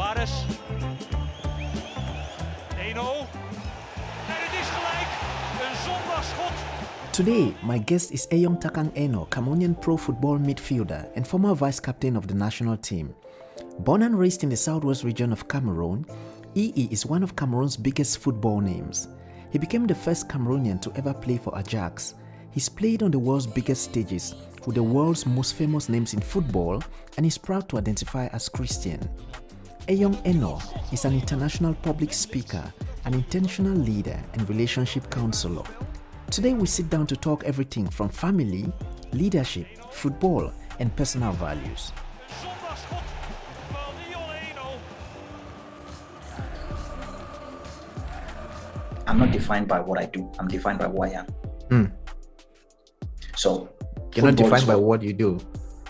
Suarez. Enoh. En het is gelijk. Een zondagsschot. Today, my guest is Eyong Enoh, Cameroonian pro football midfielder and former vice-captain of the national team. Born and raised in the southwest region of Cameroon, EE is one of Cameroon's biggest football names. He became the first Cameroonian to ever play for Ajax. He's played on the world's biggest stages with the world's most famous names in football and is proud to identify as Christian. Eyong Enoh is an international public speaker, an intentional leader and relationship counselor. Today we sit down to talk everything from family, leadership, football and personal values. Zondagsschot van Eyong Enoh. I'm not defined by what I do. I'm defined by who I am. So You're not football defined is by what you do.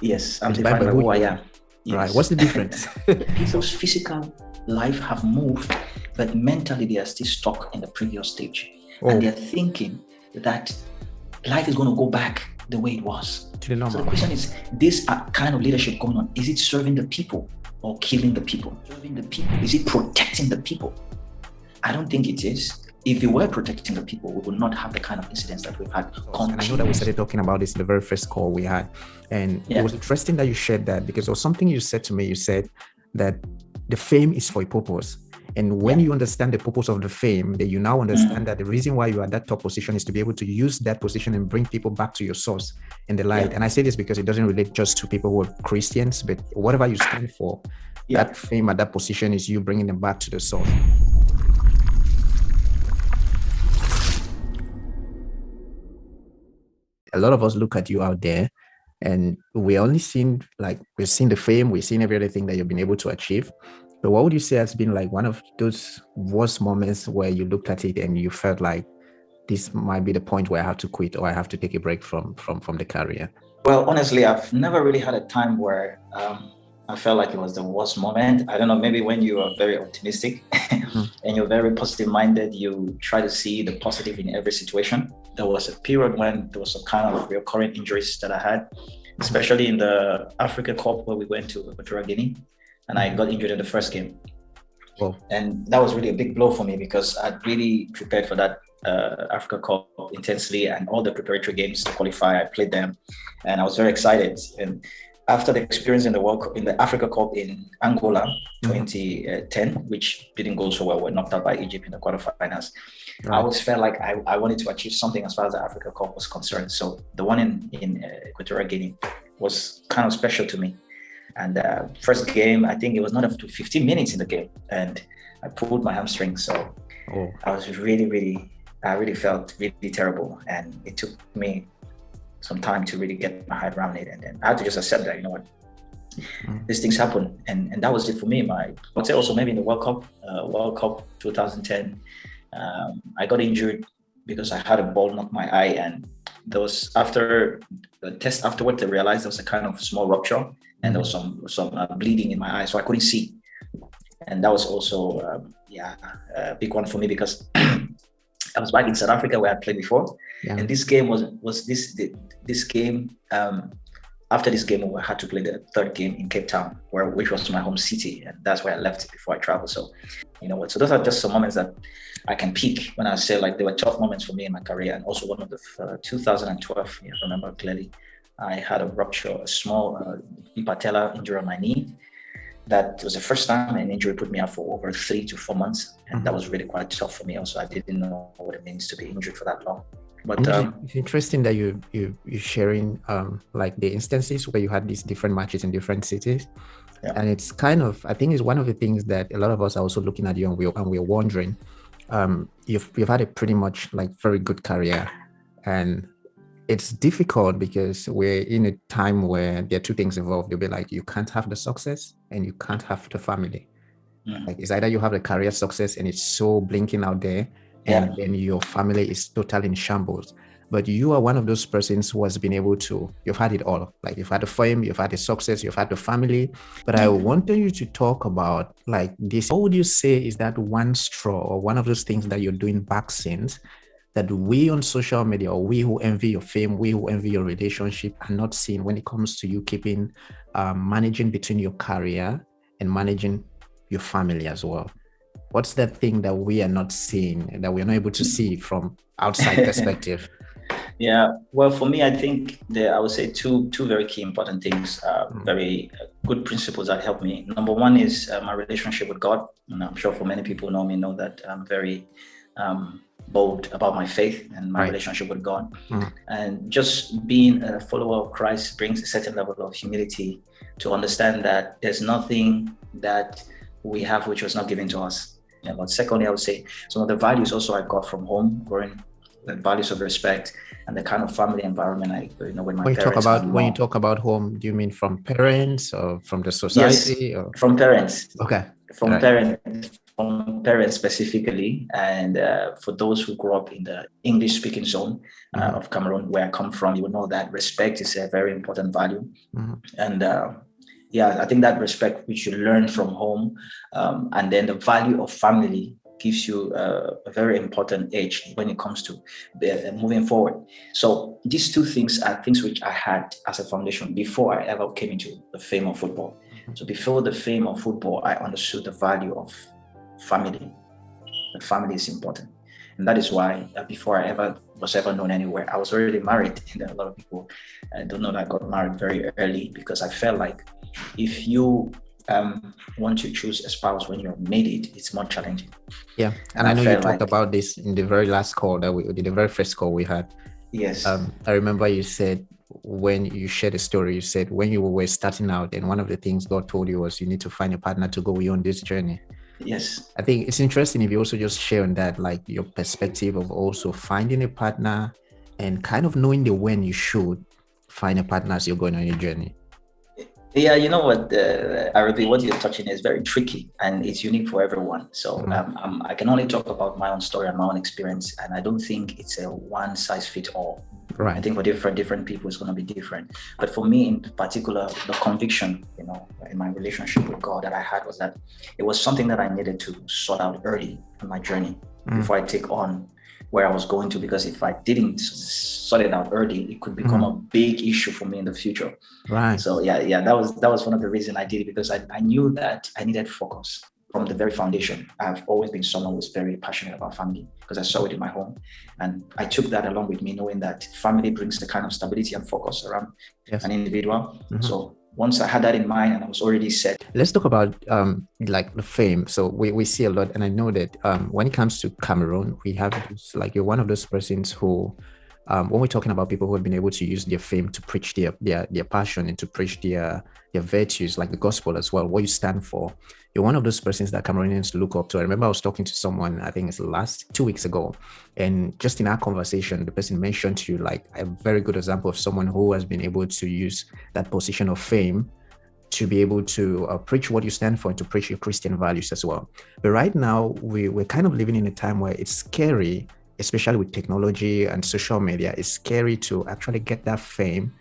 Yes, I'm You're defined by who I am. Right. Yes. What's the difference? People's physical life have moved, but mentally they are still stuck in the previous stage. And they're thinking that life is going to go back the way it was. To the normal. So the question is, this kind of leadership going on, is it serving the people or killing the people? Serving the people? Is it protecting the people? I don't think it is. If we were protecting the people, we would not have the kind of incidents that we've had. And I know that we started talking about this in the very first call we had. And it was interesting that you shared that, because there was something you said to me. You said that the fame is for a purpose. And when you understand the purpose of the fame, then you now understand that the reason why you are at that top position is to be able to use that position and bring people back to your source and the light. And I say this because it doesn't relate just to people who are Christians, but whatever you stand for, that fame at that position is you bringing them back to the source. A lot of us look at you out there and we only seen, like, we've seen the fame, we've seen every other thing that you've been able to achieve. But what would you say has been like one of those worst moments where you looked at it and you felt like this might be the point where I have to quit or I have to take a break from the career? Well, honestly, I've never really had a time where I felt like it was the worst moment. I don't know, maybe when you are very optimistic and you're very positive minded, you try to see the positive in every situation. There was a period when there was some kind of recurrent injuries that I had, especially in the Africa Cup where we went to Equatorial Guinea. And I got injured in the first game. Whoa. And that was really a big blow for me because I'd really prepared for that Africa Cup intensely, and all the preparatory games to qualify, I played them and I was very excited. And after the experience in the World Cup, in the Africa Cup in Angola, 2010, which didn't go so well, we're knocked out by Egypt in the quarterfinals. Right. I always felt like I wanted to achieve something as far as the Africa Cup was concerned. So the one in Equatorial Guinea was kind of special to me. And first game, I think it was not up to 15 minutes in the game, and I pulled my hamstring. So I was I really felt really terrible, and it took me some time to really get my head around it. And then I had to just accept that, you know what, these things happen, and that was it for me. I would say also maybe in the World Cup 2010, I got injured because I had a ball knock my eye, and there was, after the test afterwards, I realized there was a kind of small rupture. And there was some bleeding in my eye, so I couldn't see. And that was also a big one for me because I was back in South Africa where I played before, and this game was this game. After this game, we had to play the third game in Cape Town, which was my home city, and that's where I left before I traveled. So, you know what? So those are just some moments that I can peak when I say like they were tough moments for me in my career. And also one of the 2012, I remember clearly. I had a small patella injury on my knee. That was the first time an injury put me out for over 3 to 4 months. And that was really quite tough for me. Also, I didn't know what it means to be injured for that long. But it's interesting that you're sharing like the instances where you had these different matches in different cities. And it's kind of, I think it's one of the things that a lot of us are also looking at you and we're wondering, you've had a pretty much like very good career, and it's difficult because we're in a time where there are two things involved. You'll be like, you can't have the success and you can't have the family. Like it's either you have the career success and it's so blinking out there, and then your family is totally in shambles. But you are one of those persons who has been able to, you've had it all. Like you've had the fame, you've had the success, you've had the family. But I wanted you to talk about like this. What would you say is that one straw or one of those things that you're doing back since that we on social media, or we who envy your fame, we who envy your relationship are not seeing when it comes to you keeping, managing between your career and managing your family as well. What's that thing that we are not seeing, that we're not able to see from outside perspective? Yeah, well, for me, I think I would say two very key important things, very good principles that help me. Number one is my relationship with God. And I'm sure for many people know that I'm very bold about my faith and my relationship with God. And just being a follower of Christ brings a certain level of humility to understand that there's nothing that we have which was not given to us. Yeah, but secondly, I would say some of the values also I got from home, growing the values of respect and the kind of family environment with my when parents. When you talk about home, do you mean from parents or from the society? Yes, or? From parents. Okay. From parents specifically, and for those who grew up in the English-speaking zone of Cameroon, where I come from, you will know that respect is a very important value, and I think that respect which you learn from home, and then the value of family gives you a very important edge when it comes to moving forward. So these two things are things which I had as a foundation before I ever came into the fame of football. So before the fame of football, I understood the value of family. The family is important. And that is why before I was ever known anywhere, I was already married. And a lot of people don't know that I got married very early, because I felt like if you want to choose a spouse when you've made it, it's more challenging. Yeah, and I know you talked about this in the very last call that we did, the very first call we had. Yes. I remember you said, when you shared a story, you said when you were starting out, and one of the things God told you was you need to find a partner to go with you on this journey. Yes. I think it's interesting if you also just share on that, like your perspective of also finding a partner and kind of knowing when you should find a partner as you're going on your journey. Yeah, you know what, Arrey Bate, what you're touching is very tricky and it's unique for everyone. So I can only talk about my own story and my own experience, and I don't think it's a one size fits all. Right. I think for different people, it's going to be different. But for me in particular, the conviction, in my relationship with God that I had was that it was something that I needed to sort out early in my journey before I take on where I was going to, because if I didn't sort it out early, it could become a big issue for me in the future. Right. So that was one of the reasons I did it, because I knew that I needed focus from the very foundation. I've always been someone who's very passionate about family, because I saw it in my home, and I took that along with me, knowing that family brings the kind of stability and focus around an individual. So once I had that in mind and I was already set. Let's talk about like the fame. So we see a lot, and I know that when it comes to Cameroon, we have this, like, you're one of those persons who, when we're talking about people who have been able to use their fame to preach their passion and to preach their virtues, like the gospel as well, what you stand for, you're one of those persons that Cameroonians look up to. I remember I was talking to someone, I think it's last 2 weeks ago, and just in our conversation, the person mentioned to you like a very good example of someone who has been able to use that position of fame to be able to preach what you stand for and to preach your Christian values as well. But right now, we're kind of living in a time where it's scary, especially with technology and social media. It's scary to actually get that fame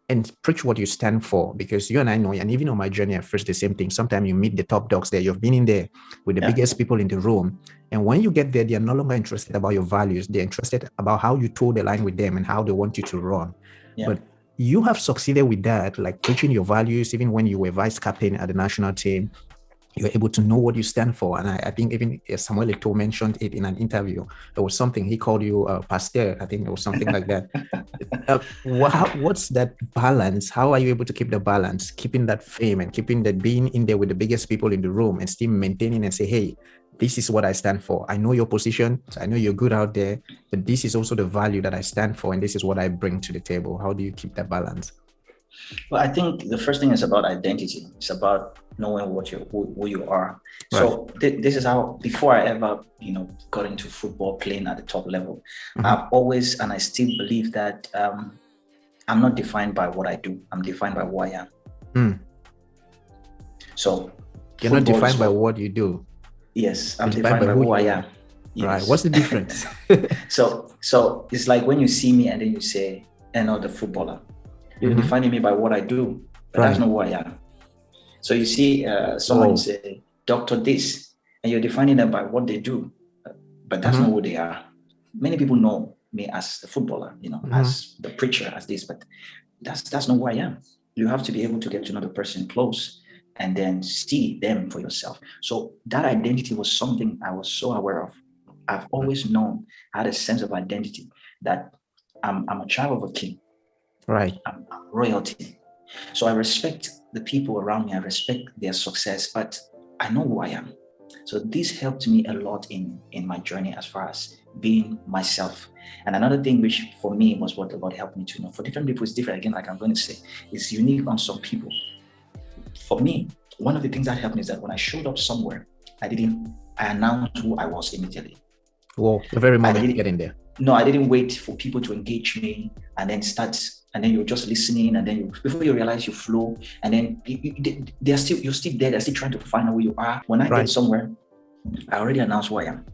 and preach what you stand for, because you and I know, and even on my journey, I first the same thing. Sometimes you meet the top dogs there. You've been in there with the biggest people in the room. And when you get there, they're no longer interested about your values. They're interested about how you toe the line with them and how they want you to run. Yeah. But you have succeeded with that, like preaching your values. Even when you were vice captain at the national team, you're able to know what you stand for. And I think even Samuel Eto'o mentioned it in an interview. There was something, he called you pastor. I think it was something like that. What's that balance? How are you able to keep the balance, keeping that fame and keeping that being in there with the biggest people in the room and still maintaining and say, hey, this is what I stand for. I know your position. I know you're good out there, but this is also the value that I stand for. And this is what I bring to the table. How do you keep that balance? Well, I think the first thing is about identity. It's about knowing who you are. Right. So this is how, before I ever, got into football, playing at the top level, I've always, and I still believe that I'm not defined by what I do. I'm defined by who I am. So you're not defined by what you do. Yes, I'm defined by who I am. Yes. Right. What's the difference? So it's like when you see me and then you say, Enoh, the footballer. You're defining me by what I do, but that's not who I am. So you see someone say, Doctor this, and you're defining them by what they do, but that's not who they are. Many people know me as the footballer, as the preacher, as this, but that's not who I am. You have to be able to get to know the person close and then see them for yourself. So that identity was something I was so aware of. I've always known, I had a sense of identity that I'm a child of a king. Right. I'm royalty. So I respect the people around me. I respect their success, but I know who I am. So this helped me a lot in my journey as far as being myself. And another thing which for me was what the Lord helped me to know. For different people, it's different. Again, like I'm going to say, it's unique on some people. For me, one of the things that helped me is that when I showed up somewhere, I announced who I was immediately. Well, the very moment you get in there. No, I didn't wait for people to engage me and then you're just listening, and then before you realize you flow, and then you're still there. They're still trying to find out who you are. When I get somewhere, I already announced who I am.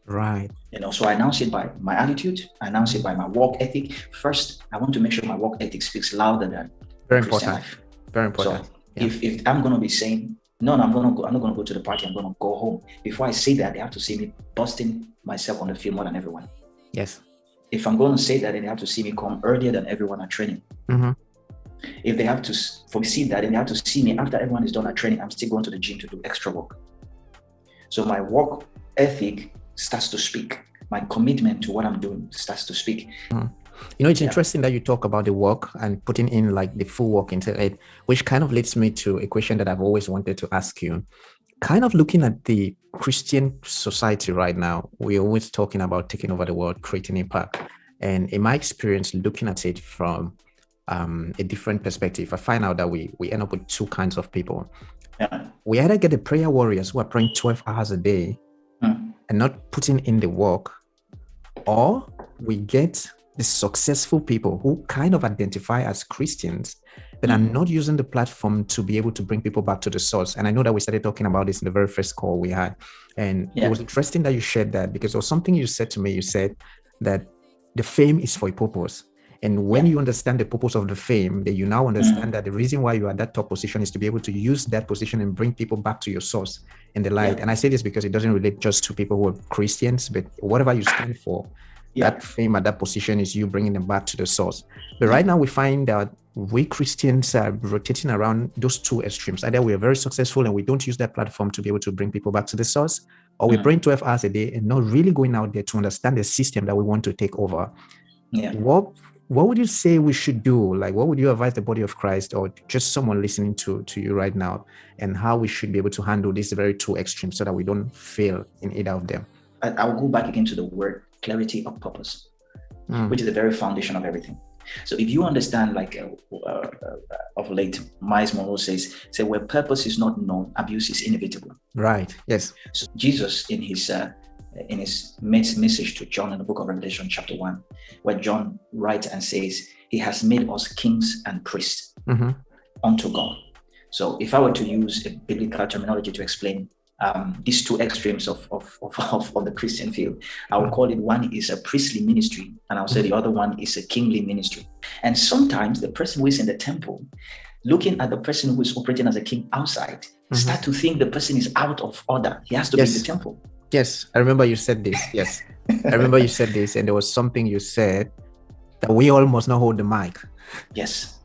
Right. So I announce it by my attitude. I announce it by my work ethic. First, I want to make sure my work ethic speaks louder than very important life. Very important. So if I'm going to be saying, no, I'm not going to go to the party, I'm going to go home. Before I say that, they have to see me busting myself on the field more than everyone. Yes. If I'm going to say that, then they have to see me come earlier than everyone at training. Mm-hmm. If they have to foresee that, then they have to see me after everyone is done at training. I'm still going to the gym to do extra work. So my work ethic starts to speak. My commitment to what I'm doing starts to speak. Mm. It's interesting that you talk about the work and putting in like the full work into it, which kind of leads me to a question that I've always wanted to ask you. Kind of looking at the Christian society right now, we're always talking about taking over the world, creating impact. And in my experience, looking at it from a different perspective, I find out that we end up with two kinds of people. Yeah. We either get the prayer warriors who are praying 12 hours a day and not putting in the work, or we get the successful people who kind of identify as Christians, but are not using the platform to be able to bring people back to the source. And I know that we started talking about this in the very first call we had. And it was interesting that you shared that, because there was something you said to me. You said that the fame is for a purpose. And when you understand the purpose of the fame, then you now understand that the reason why you are at that top position is to be able to use that position and bring people back to your source in the light. And I say this because it doesn't relate just to people who are Christians, but whatever you stand for, that fame at that position is you bringing them back to the source. But right now we find that we Christians are rotating around those two extremes. Either we are very successful and we don't use that platform to be able to bring people back to the source, or we're praying 12 hours a day and not really going out there to understand the system that we want to take over. What would you say we should do? Like, what would you advise the body of Christ, or just someone listening to you right now, and how we should be able to handle these very two extremes so that we don't fail in either of them? I'll go back again to the word clarity of purpose, which is the very foundation of everything. So if you understand, like of late, Miles Monroe says, where purpose is not known, abuse is inevitable. Right. Yes. So Jesus, in his message to John in the book of Revelation, chapter 1, where John writes and says, he has made us kings and priests unto God. So if I were to use a biblical terminology to explain these two extremes of the Christian field, I would call it, one is a priestly ministry, and I'll say the other one is a kingly ministry. And sometimes the person who is in the temple, looking at the person who is operating as a king outside, start to think the person is out of order. He has to be in the temple. Yes, I remember you said this. Yes, I remember you said this, and there was something you said that we all must not hold the mic. Yes.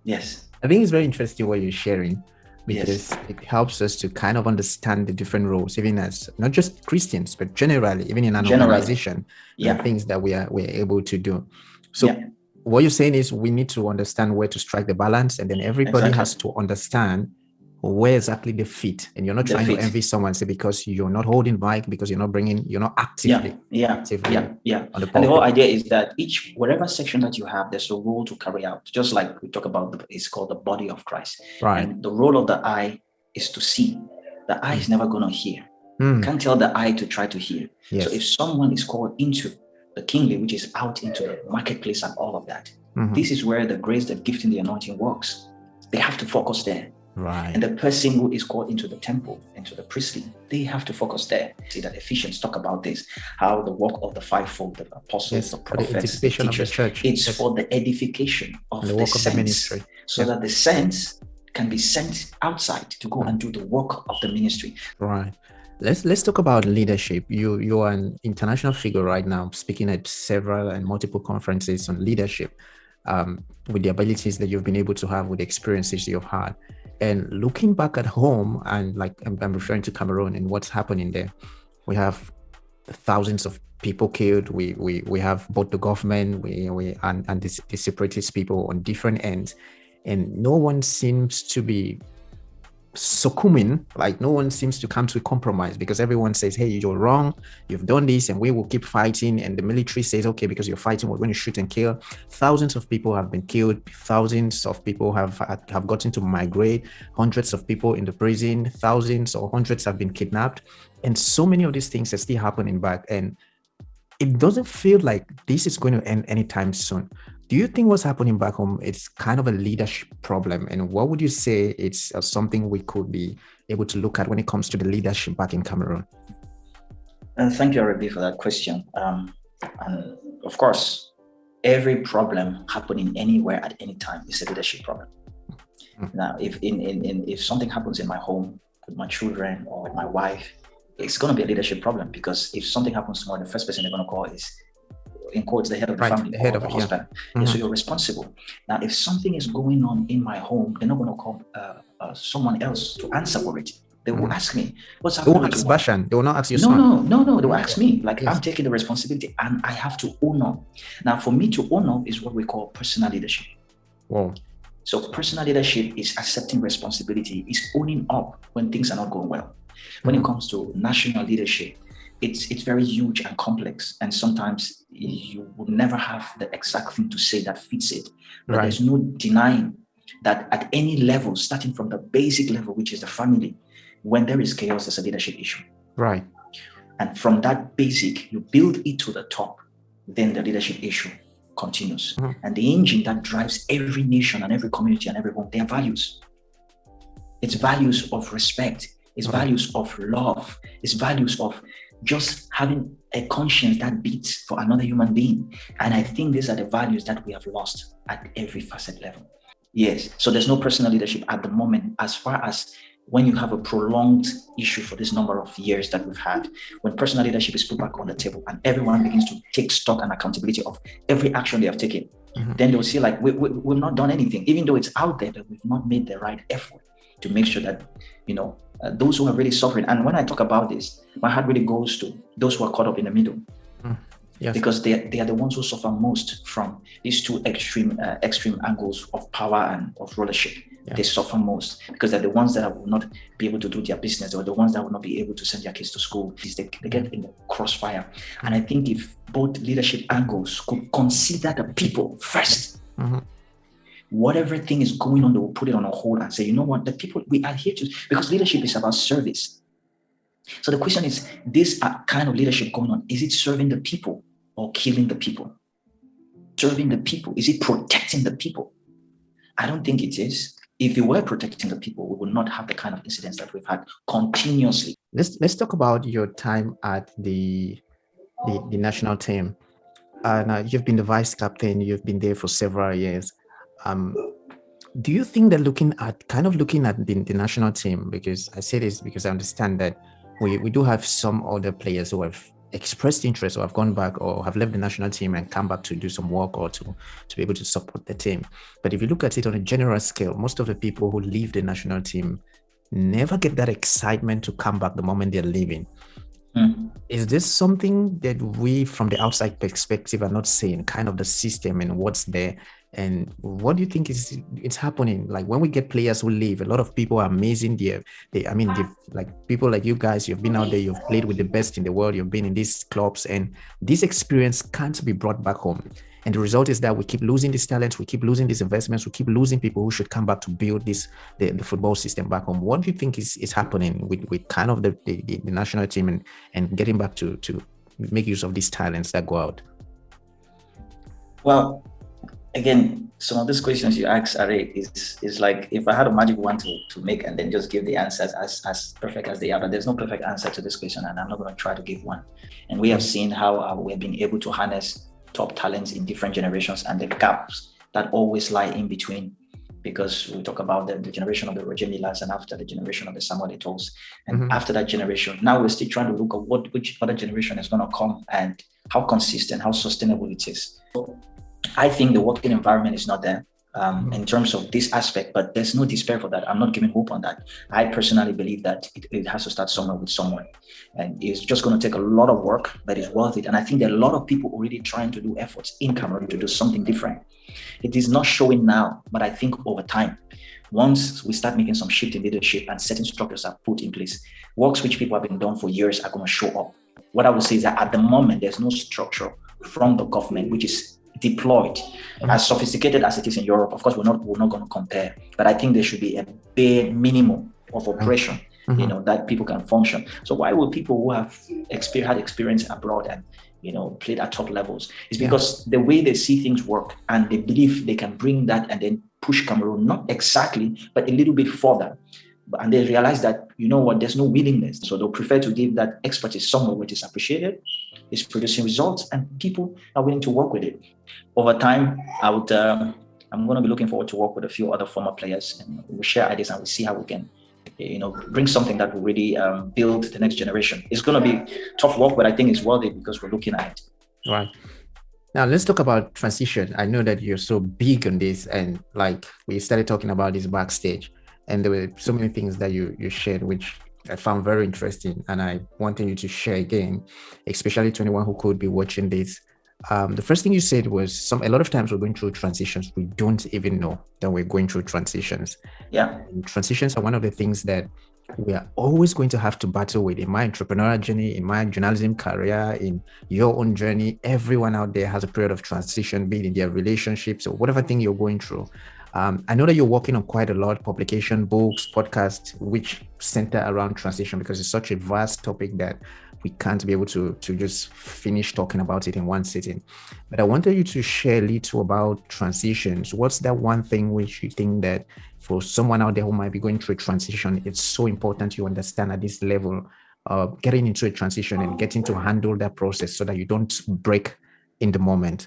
Yes. I think it's very interesting what you're sharing, because it helps us to kind of understand the different roles, even as not just Christians, but generally, even in an organization, the things that we're able to do. So what you're saying is we need to understand where to strike the balance, and then everybody has to understand where exactly they fit. And you're not trying to envy someone, say, because you're not holding mic, because you're not actively. On the and the whole idea is that whatever section that you have, there's a role to carry out. Just like we talk about, it's called the body of Christ. Right. And the role of the eye is to see. The eye is never going to hear. You can't tell the eye to try to hear. Yes. So if someone is called into the kingly, which is out into the marketplace and all of that, this is where the grace, the gifting, the anointing works. They have to focus there. Right. And the person who is called into the temple, into the priestly, they have to focus there. See that Ephesians talk about this, how the work of the fivefold, the apostles, the prophets, the teachers, of the church. It's for the edification of the work of the saints, ministry, so that the saints can be sent outside to go and do the work of the ministry. Right. Let's talk about leadership. You are an international figure right now, speaking at several and multiple conferences on leadership, with the abilities that you've been able to have, with the experiences you've had. And looking back at home, and like I'm referring to Cameroon and what's happening there, we have thousands of people killed. We have both the government, and the separatist people on different ends, and no one seems to be succumbing. Like no one seems to come to a compromise, because everyone says, hey, you're wrong, you've done this, and we will keep fighting. And the military says, okay, because you're fighting, we're going to shoot and kill. Thousands of people have been killed, thousands of people have gotten to migrate, hundreds of people in the prison, thousands or hundreds have been kidnapped, and so many of these things are still happening back, and it doesn't feel like this is going to end anytime soon. Do you think what's happening back home, it's kind of a leadership problem? And what would you say it's something we could be able to look at when it comes to the leadership back in Cameroon? Thank you, Arrey Bate, for that question. And of course, every problem happening anywhere at any time is a leadership problem. Now, if something happens in my home with my children or with my wife, it's going to be a leadership problem, because if something happens tomorrow, the first person they're going to call is, in quotes, the head of the family, the head of the husband. Yeah. So you're responsible. Now, if something is going on in my home, they're not going to call someone else to answer for it. They will ask me, what's happening? They won't ask Bashan. They will not ask your son. No. They will ask me. Like, yes. I'm taking the responsibility and I have to own up. Now, for me to own up is what we call personal leadership. Wow. So personal leadership is accepting responsibility, is owning up when things are not going well. When it comes to national leadership, it's very huge and complex, and sometimes you will never have the exact thing to say that fits it. But there's no denying that at any level, starting from the basic level, which is the family, when there is chaos, there's a leadership issue. Right. And from that basic, you build it to the top, then the leadership issue continues. And the engine that drives every nation and every community and every home, their values. It's values of respect. It's values of love. It's values of just having a conscience that beats for another human being. And I think these are the values that we have lost at every facet level. Yes, so there's no personal leadership at the moment, as far as when you have a prolonged issue for this number of years that we've had, when personal leadership is put back on the table and everyone begins to take stock and accountability of every action they have taken, then they'll see like we've not done anything, even though it's out there, but we've not made the right effort to make sure that, those who are really suffering. And when I talk about this, my heart really goes to those who are caught up in the middle. Yes. Because they are the ones who suffer most from these two extreme angles of power and of rulership. Yeah. They suffer most because they're the ones that will not be able to do their business, or the ones that will not be able to send their kids to school. They get in the crossfire. And I think if both leadership angles could consider the people first, whatever thing is going on, they will put it on a hold and say, you know what, the people we are here to, because leadership is about service. So the question is, this kind of leadership going on, is it serving the people or killing the people? Serving the people, is it protecting the people? I don't think it is. If we were protecting the people, we would not have the kind of incidents that we've had continuously. Let's talk about your time at the national team. You've been the vice captain. You've been there for several years. Do you think that looking at the national team, because I say this because I understand that we do have some other players who have expressed interest or have gone back or have left the national team and come back to do some work or to be able to support the team. But if you look at it on a general scale, most of the people who leave the national team never get that excitement to come back the moment they're leaving. Is this something that we, from the outside perspective, are not seeing, kind of the system and what's there? And what do you think it's happening? Like when we get players who leave, a lot of people are amazing. Like people like you guys, you've been out there, you've played with the best in the world, you've been in these clubs, and this experience can't be brought back home. And the result is that we keep losing these talents, we keep losing these investments, we keep losing people who should come back to build the football system back home. What do you think is happening with kind of the national team and getting back to make use of these talents that go out? Well, again, some of these questions you ask, Arrey, is like if I had a magic wand to make and then just give the answers as perfect as they are. But there's no perfect answer to this question, and I'm not going to try to give one. And we have seen how we've been able to harness top talents in different generations and the gaps that always lie in between, because we talk about the generation of the Roger Millers and after the generation of the Samuel Eto'os. And after that generation, now we're still trying to look at which other generation is going to come and how consistent, how sustainable it is. So I think the working environment is not there. in terms of this aspect, but there's no despair for that. I'm not giving hope on that. I personally believe that it has to start somewhere with someone, and it's just going to take a lot of work, but it's worth it. And I think there are a lot of people already trying to do efforts in Cameroon to do something different. It is not showing now, but I think over time, once we start making some shift in leadership and certain structures are put in place, works which people have been done for years are going to show up. What I would say is that at the moment, there's no structure from the government which is deployed as sophisticated as it is in Europe. Of course, we're not going to compare, but I think there should be a bare minimum of operation, that people can function. So why would people who have had experience abroad and played at top levels? It's because the way they see things work, and they believe they can bring that and then push Cameroon, not exactly, but a little bit further. And they realize that, there's no willingness. So they'll prefer to give that expertise somewhere where it is appreciated, it's producing results, and people are willing to work with it. Over time, I'm going to be looking forward to work with a few other former players, and we'll share ideas and we'll see how we can, bring something that will really build the next generation. It's going to be tough work, but I think it's worth it because we're looking at it. Right. Now let's talk about transition. I know that you're so big on this, and like we started talking about this backstage, and there were so many things that you shared, which I found very interesting, and I wanted you to share again, especially to anyone who could be watching this. The first thing you said was a lot of times we're going through transitions. We don't even know that we're going through transitions. Yeah. And transitions are one of the things that we are always going to have to battle with. In my entrepreneurial journey, in my journalism career, in your own journey, everyone out there has a period of transition, be it in their relationships or whatever thing you're going through. I know that you're working on quite a lot, publication, books, podcasts, which center around transition, because it's such a vast topic that we can't be able to just finish talking about it in one sitting. But I wanted you to share a little about transitions. What's that one thing which you think that for someone out there who might be going through a transition, it's so important you understand at this level, getting into a transition and getting to handle that process so that you don't break in the moment?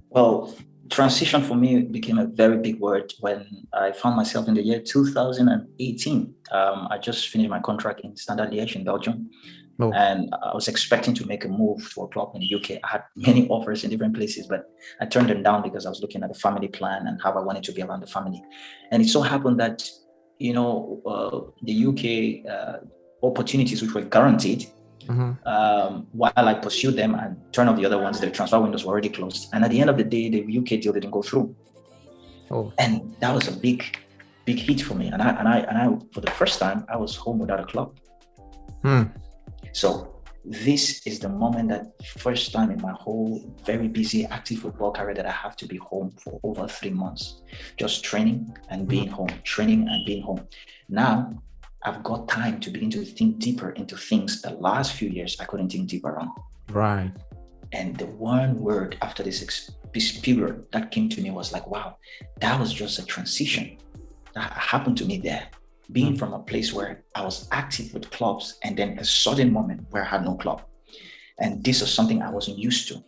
Well, transition for me became a very big word when I found myself in the year 2018. I just finished my contract in Standard Liège in Belgium. Oh. And I was expecting to make a move to a club in the UK. I had many offers in different places, but I turned them down because I was looking at the family plan and how I wanted to be around the family. And it so happened that, the UK opportunities which were guaranteed, while I pursued them and turned off the other ones, the transfer windows were already closed. And at the end of the day, the UK deal didn't go through. Oh. And that was a big hit for me. And I for the first time, I was home without a club. So this is the moment, that first time in my whole very busy active football career, that I have to be home for over 3 months, just training and being home, training and being home. Now I've got time to begin to think deeper into things the last few years I couldn't think deeper on. Right. And the one word after this period that came to me was like, wow, that was just a transition that happened to me there. Being from a place where I was active with clubs, and then a sudden moment where I had no club. And this is something I wasn't used to.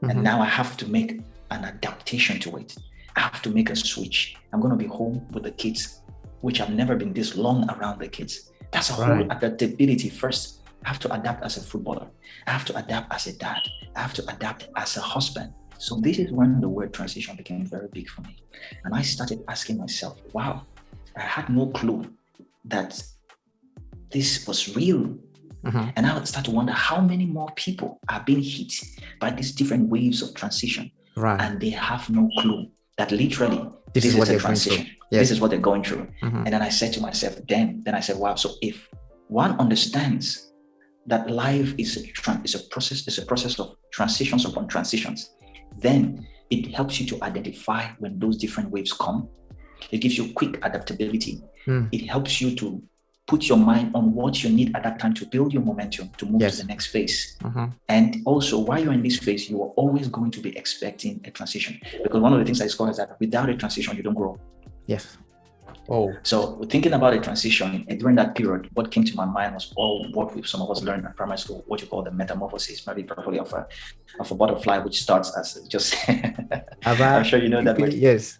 And now I have to make an adaptation to it. I have to make a switch. I'm going to be home with the kids, which I've never been this long around the kids. That's a whole adaptability. First, I have to adapt as a footballer. I have to adapt as a dad. I have to adapt as a husband. So this is when the word transition became very big for me. And I started asking myself, wow, I had no clue that this was real. And I would start to wonder how many more people are being hit by these different waves of transition. Right. And they have no clue that literally this is a transition. Yes. This is what they're going through. And then I said to myself, then I said, wow, so if one understands that life is a process of transitions upon transitions, then it helps you to identify when those different waves come. It gives you quick adaptability. It helps you to put your mind on what you need at that time to build your momentum to move to the next phase. And also, while you're in this phase, you are always going to be expecting a transition. Because one of the things I discovered is that without a transition, you don't grow. Yes. Oh. So thinking about a transition, and during that period, what came to my mind was all what some of us learned in primary school, what you call the metamorphosis, maybe probably of a butterfly, which starts as just, I'm sure you know that word. Yes.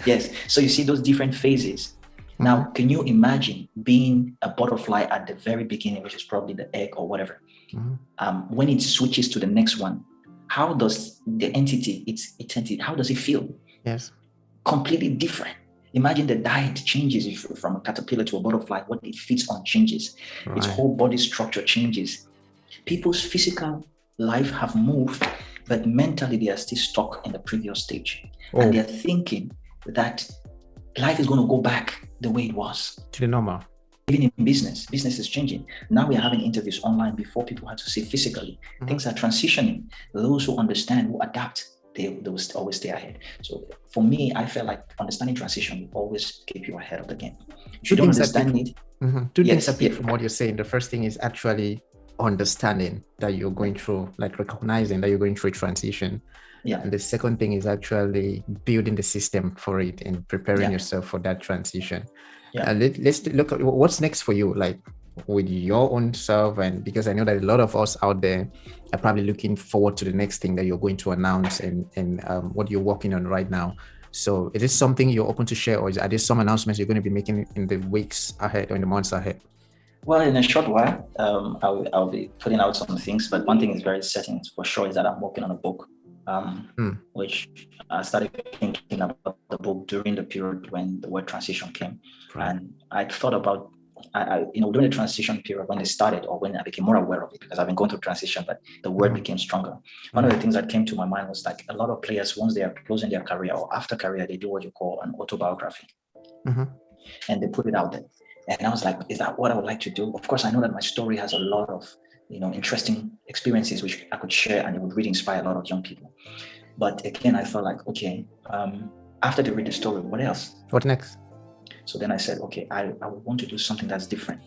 Yes. So you see those different phases. Now, can you imagine being a butterfly at the very beginning, which is probably the egg or whatever? When it switches to the next one, how does the entity, its entity, how does it feel? Yes. Completely different. Imagine the diet changes from a caterpillar to a butterfly. What it feeds on changes. Right. Its whole body structure changes. People's physical life have moved, but mentally they are still stuck in the previous stage. And they're thinking that life is going to go back the way it was. To the normal. Even in business is changing. Now we are having interviews online. Before, people had to see physically. Things are transitioning. Those who understand, who adapt, they will always stay ahead. So for me, I felt like understanding transition will always keep you ahead of the game. If you don't understand it. Two things I pick from what you're saying. The first thing is actually understanding that you're going through, like recognizing that you're going through a transition. Yeah. And the second thing is actually building the system for it and preparing yourself for that transition. Yeah. Let's look at what's next for you, like with your own self. And because I know that a lot of us out there are probably looking forward to the next thing that you're going to announce and what you're working on right now. So is this something you're open to share, or are there some announcements you're going to be making in the weeks ahead or in the months ahead? Well, in a short while, I'll be putting out some things, but one thing is very certain for sure is that I'm working on a book, which I started thinking about the book during the period when the word transition came. Right. And I thought about, during the transition period when it started, or when I became more aware of it, because I've been going through transition, but the word became stronger. One of the things that came to my mind was like a lot of players, once they are closing their career or after career, they do what you call an autobiography. And they put it out there. And I was like, is that what I would like to do? Of course, I know that my story has a lot of, interesting experiences which I could share, and it would really inspire a lot of young people. But again, I felt like, okay, after they read the story, what else? What next? So then I said, okay, I would want to do something that's different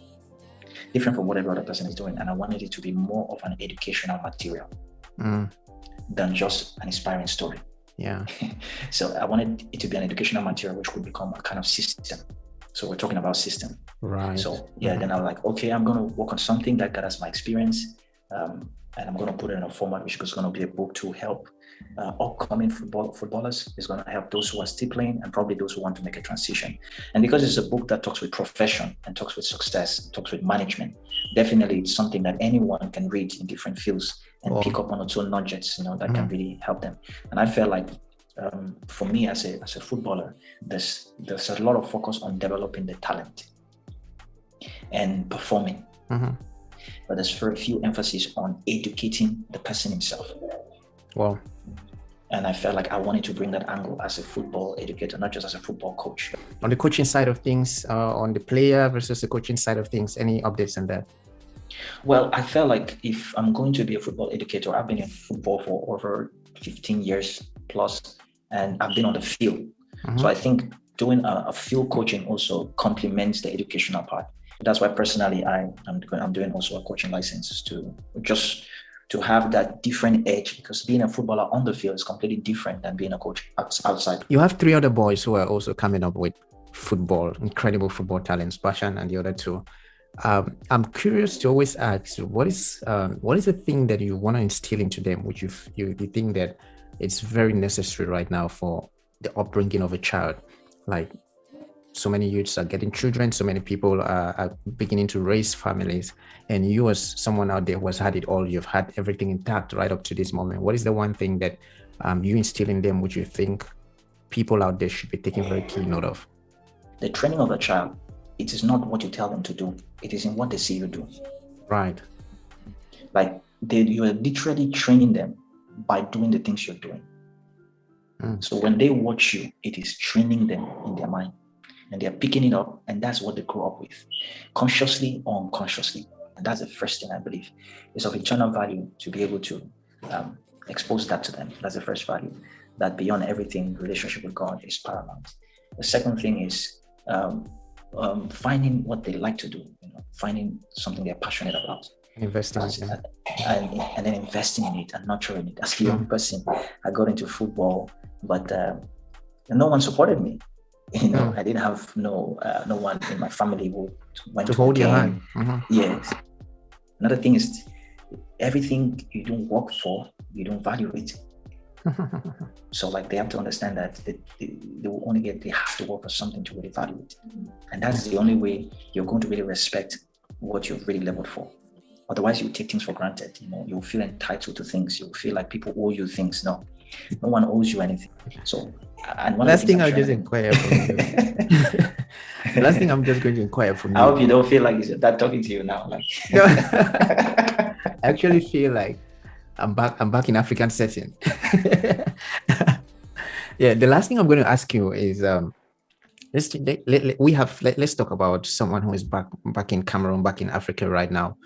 from what every other person is doing. And I wanted it to be more of an educational material than just an inspiring story. Yeah. So I wanted it to be an educational material, which would become a kind of system. So we're talking about system. Right. So then I was like, okay, I'm going to work on something that gathers my experience. And I'm going to put it in a format which is going to be a book to help upcoming footballers. It's going to help those who are still playing and probably those who want to make a transition. And because it's a book that talks with profession and talks with success, and talks with management, definitely it's something that anyone can read in different fields and pick up on its own nuggets, that can really help them. And I felt like for me as a footballer, there's a lot of focus on developing the talent and performing. But there's very few emphasis on educating the person himself. Wow. And I felt like I wanted to bring that angle as a football educator, not just as a football coach. On the coaching side of things, on the player versus the coaching side of things, any updates on that? Well, I felt like if I'm going to be a football educator, I've been in football for over 15 years plus, and I've been on the field. So I think doing a field coaching also complements the educational part. That's why personally I'm doing also a coaching license to have that different edge, because being a footballer on the field is completely different than being a coach outside. You have 3 other boys who are also coming up with football, incredible football talents, Bashan and the other 2. I'm curious to always ask, what is the thing that you want to instill into them, which you think that it's very necessary right now for the upbringing of a child? Like, so many youths are getting children, so many people are beginning to raise families, and you as someone out there who has had it all, you've had everything intact right up to this moment. What is the one thing that you instill in them, which you think people out there should be taking very keen note of? The training of a child, it is not what you tell them to do, it is in what they see you do. Right. Like you are literally training them by doing the things you're doing. So when they watch you, it is training them in their mind. And they're picking it up, and that's what they grow up with, consciously or unconsciously. And that's the first thing I believe. It's of eternal value to be able to expose that to them. That's the first value. That beyond everything, relationship with God is paramount. The second thing is finding what they like to do, finding something they're passionate about. Investing and then investing in it and nurturing it. As a young person, I got into football, but no one supported me. I didn't have no one in my family who went to hold your hand. Yes. Another thing is, everything you don't work for, you don't value it. So like they have to understand that they will they have to work for something to really value it. And that's the only way you're going to really respect what you've really labored for. Otherwise, you take things for granted. You'll feel entitled to things. You'll feel like people owe you things. No one owes you anything. So, and one last of the thing I'll just inquire from you. The last thing I'm just going to inquire from you. I hope you don't feel like it's your dad talking to you now. Like, no, I actually feel like I'm back in African setting. Yeah, the last thing I'm going to ask you is let's talk about someone who is back in Cameroon, back in Africa right now.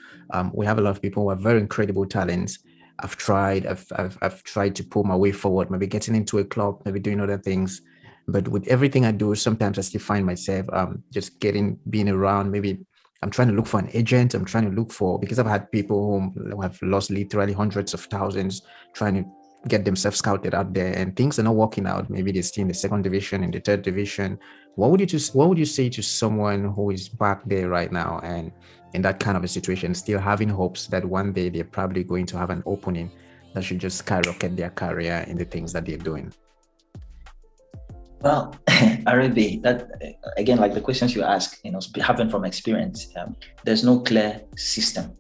We have a lot of people who are very incredible talents. I've tried to pull my way forward, maybe getting into a club, maybe doing other things. But with everything I do, sometimes I still find myself just being around. Maybe I'm trying to look for an agent. I'm trying to look for, because I've had people who have lost literally hundreds of thousands trying to get themselves scouted out there, and things are not working out. Maybe they're still in the second division, in the third division. What would you say to someone who is back there right now and in that kind of a situation, still having hopes that one day they're probably going to have an opening that should just skyrocket their career in the things that they're doing? Well, Arrey Bate, that again, like the questions you ask, happen from experience. There's no clear system,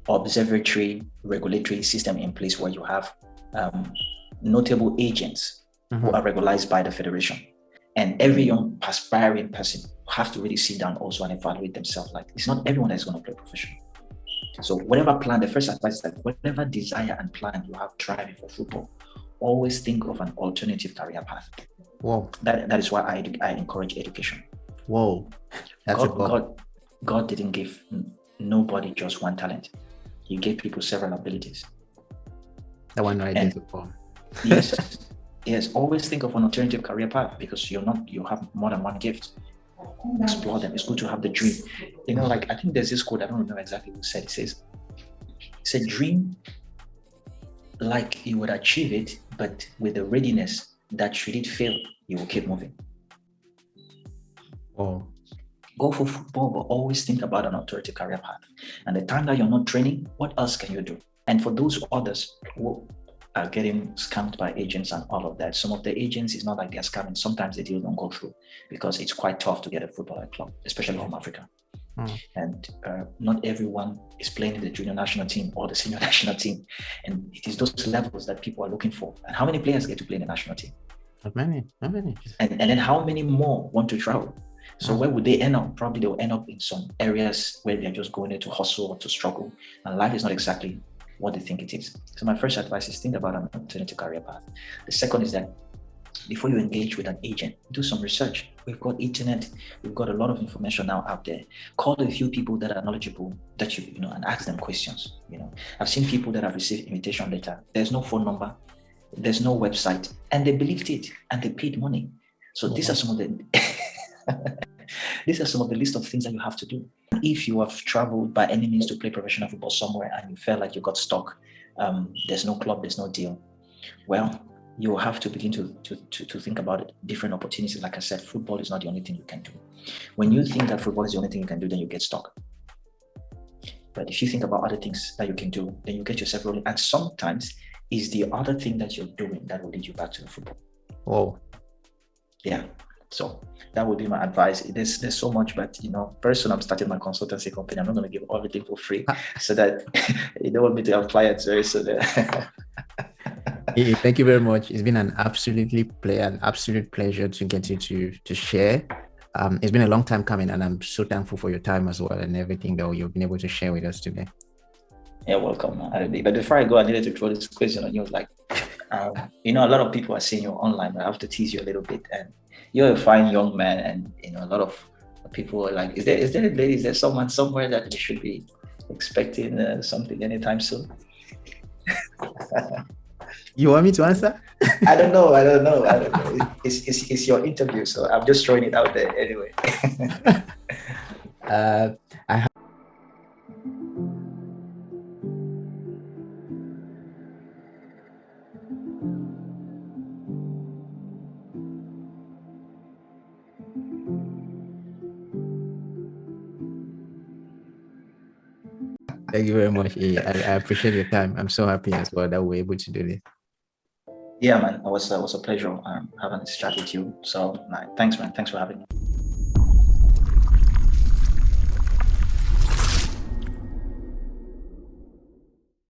observatory, regulatory system in place where you have notable agents who are regularized by the federation. And every young aspiring person have to really sit down also and evaluate themselves. Like, it's not everyone that's going to play professional. So whatever plan, the first advice is that whatever desire and plan you have driving for football, always think of an alternative career path. Whoa. That is why I encourage education. Whoa. That's God didn't give nobody just one talent. He gave people several abilities. That one I did before. Yes, always think of an alternative career path, because you have more than one gift. Explore them. It's good to have the dream. Like, I think there's this quote, I don't remember exactly who said it. It's a dream like you would achieve it, but with the readiness that should it fail, you will keep moving. Oh. Go for football, but always think about an alternative career path. And the time that you're not training, what else can you do? And for those others who are getting scammed by agents and all of that, some of the agents, it's not like they're scamming. Sometimes the deal don't go through because it's quite tough to get a football club, especially from Africa. And not everyone is playing in the junior national team or the senior national team. And it is those levels that people are looking for. And how many players get to play in the national team? Not many. And then how many more want to travel? So where would they end up? Probably they'll end up in some areas where they're just going there to hustle or to struggle. And life is not exactly what they think it is. So my first advice is think about an alternative career path. The second is that before you engage with an agent, do some research. We've got internet, we've got a lot of information now out there. Call a few people that are knowledgeable that and ask them questions. I've seen people that have received invitation letter. There's no phone number, there's no website, and they believed it and they paid money. So these are some of the these are some of the list of things that you have to do. If you have traveled by any means to play professional football somewhere and you felt like you got stuck, there's no club, there's no deal, well, you have to begin to think about different opportunities. Like I said, football is not the only thing you can do. When you think that football is the only thing you can do, then you get stuck. But if you think about other things that you can do, then you get yourself rolling. And sometimes it's the other thing that you're doing that will lead you back to the football. Oh, yeah. So that would be my advice. There's so much, but very soon I'm starting my consultancy company. I'm not going to give everything for free, so that you don't want me to have clients very soon. Hey, thank you very much. It's been an absolute pleasure to get you to share. It's been a long time coming, and I'm so thankful for your time as well and everything that you've been able to share with us today. Yeah, welcome. But before I go, I needed to throw this question on you. Like, a lot of people are seeing you online, but I have to tease you a little bit. And you're a fine young man, and a lot of people are like, is there a lady? Is there someone somewhere that we should be expecting something anytime soon? You want me to answer? I don't know. It's your interview, so I'm just throwing it out there anyway. Thank you very much. I appreciate your time. I'm so happy as well that we're able to do this. Yeah, man, it was a pleasure having this chat with you. So, thanks, man. Thanks for having me.